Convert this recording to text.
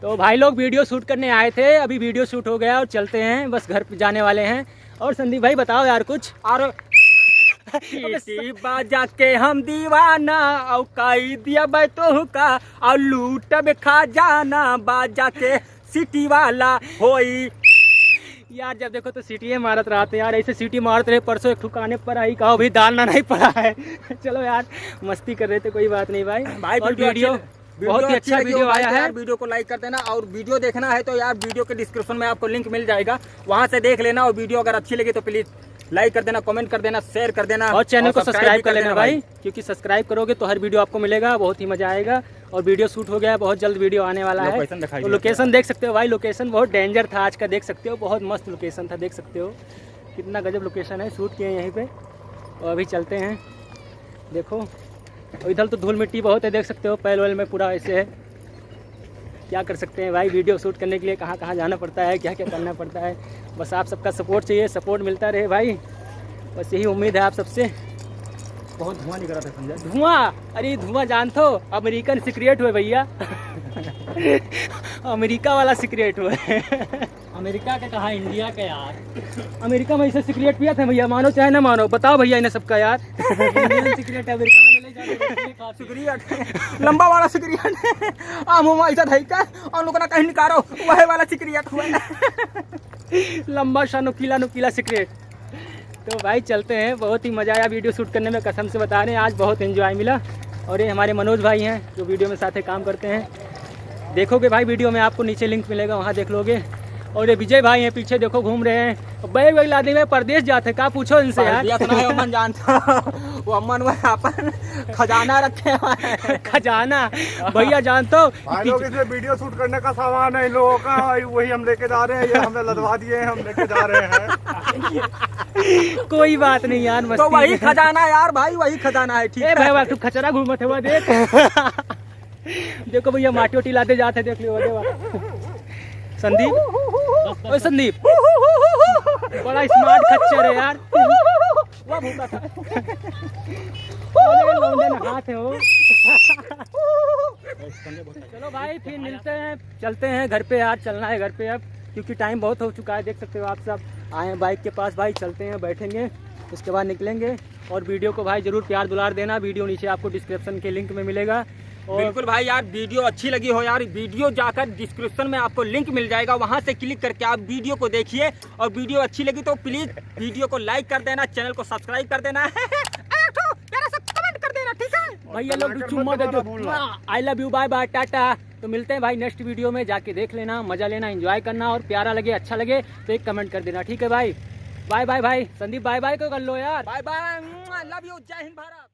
तो भाई लोग वीडियो शूट करने आए थे, अभी वीडियो शूट हो गया और चलते हैं, बस घर जाने वाले हैं। और संदीप भाई बताओ यार कुछ। और बाजा के हम दीवाना और कई दिया बैठो का और लूटब खजाना बाजा के सिटी वाला होई। यार जब देखो तो सीटी मारत रहते यार, ऐसे सीटी मारते रहे। परसों एक ठुकाने पर आई, कहो भी डालना नहीं पड़ा है। चलो यार मस्ती कर रहे थे, कोई बात नहीं भाई। और वीडियो बहुत ही अच्छा वीडियो आया है। वीडियो को लाइक कर देना और वीडियो देखना है तो यार वीडियो के डिस्क्रिप्शन में आपको लिंक मिल जाएगा, वहां से देख लेना। और वीडियो अगर अच्छी लगी तो प्लीज लाइक कर देना, कमेंट कर देना, शेयर कर देना और चैनल को सब्सक्राइब कर लेना भाई, क्योंकि सब्सक्राइब करोगे तो हर वीडियो आपको मिलेगा, बहुत ही मजा आएगा। और वीडियो शूट हो गया, बहुत जल्द वीडियो आने वाला है। तो लोकेशन देख सकते हो भाई, लोकेशन बहुत डेंजर था आज का, देख सकते हो बहुत मस्त लोकेशन था, देख सकते हो कितना गजब लोकेशन है। शूट किए यहीं पे और अभी चलते हैं। देखो इधर तो धूल मिट्टी बहुत है, देख सकते हो पैल वैल में पूरा ऐसे है। क्या कर सकते हैं भाई, वीडियो शूट करने के लिए कहाँ कहाँ जाना पड़ता है, क्या क्या करना पड़ता है। बस आप सबका सपोर्ट चाहिए, सपोर्ट मिलता रहे भाई, बस यही उम्मीद है आप सबसे। बहुत धुआं निकल रहा था संजय। धुआं? अरे धुआं जानते हो अमेरिकन सिगरेट हुए भैया। अमेरिका वाला सिगरेट हुए। अमेरिका का कहा, इंडिया का यार। अमेरिका में ऐसे सिगरेट पिया था भैया, मानो चाहे ना मानो, बताओ भैया इन्हें सबका यार। सिगरेट अमेरिका वाले ले जाते सिगरेट लंबा वाला सिगरेट आमो ऐसा धई का और लोग ना कहीं निकालो वही वाला सिगरेट हुआ। लंबा सा नुकीला नुकीला सिगरेट। तो भाई चलते हैं, बहुत ही मज़ा आया वीडियो शूट करने में, कसम से बता रहे हैं आज बहुत एंजॉय मिला। और ये हमारे मनोज भाई हैं जो वीडियो में साथ काम करते हैं। देखोगे भाई वीडियो में आपको नीचे लिंक मिलेगा, वहाँ देख लोगे। और ये विजय भाई हैं पीछे, देखो घूम रहे हैं। बैग वैग लादे में परदेश जाते, का पूछो इनसे यार। अमन जानता वो अमन वो अपन खजाना रखे हैं। खजाना भैया जानते हो भाई लोग, इसमें वीडियो शूट करने का सामान है इन लोगों का, वही हम लेके जा रहे हैं। ये हमें लदवा दिए हैं, हम लेके जा रहे हैं। कोई बात नहीं यार, तो वही खजाना यार भाई, वही खजाना है। ठीक है भाई, तू खचरा घूमत हुआ देख। देखो भैया माटी ओटी लाते जाते, देख लियो। संदीप, ओ संदीप बड़ा स्मार्ट खच्चर है यार। वो भूखा था। हाथ है वो। चलो भाई फिर मिलते हैं, चलते हैं घर पे यार, चलना है घर पे अब, क्योंकि टाइम बहुत हो चुका है। देख सकते हो आप सब आए हैं बाइक के पास भाई, चलते हैं बैठेंगे, उसके बाद निकलेंगे। और वीडियो को भाई जरूर प्यार दुलार देना, वीडियो नीचे आपको डिस्क्रिप्शन के लिंक में मिलेगा। और बिल्कुल भाई यार, वीडियो अच्छी लगी हो यार, वीडियो जाकर डिस्क्रिप्शन में आपको लिंक मिल जाएगा, वहां से क्लिक करके आप वीडियो को देखिए। और वीडियो अच्छी लगी तो प्लीज वीडियो को लाइक कर देना, चैनल को सब्सक्राइब कर देना, कमेंट कर देना, ठीक है भैया लोग चुम्मा दे दो। I love you, bye bye, tata. तो मिलते हैं भाई नेक्स्ट वीडियो में, जाके देख लेना, मजा लेना, एंजॉय करना। और प्यारा लगे, अच्छा लगे तो एक कमेंट कर देना, ठीक है भाई। बाय बाय भाई। संदीप बाय बाय को कर लो यार। बाय बाय, लव यू, जय हिंद भारत।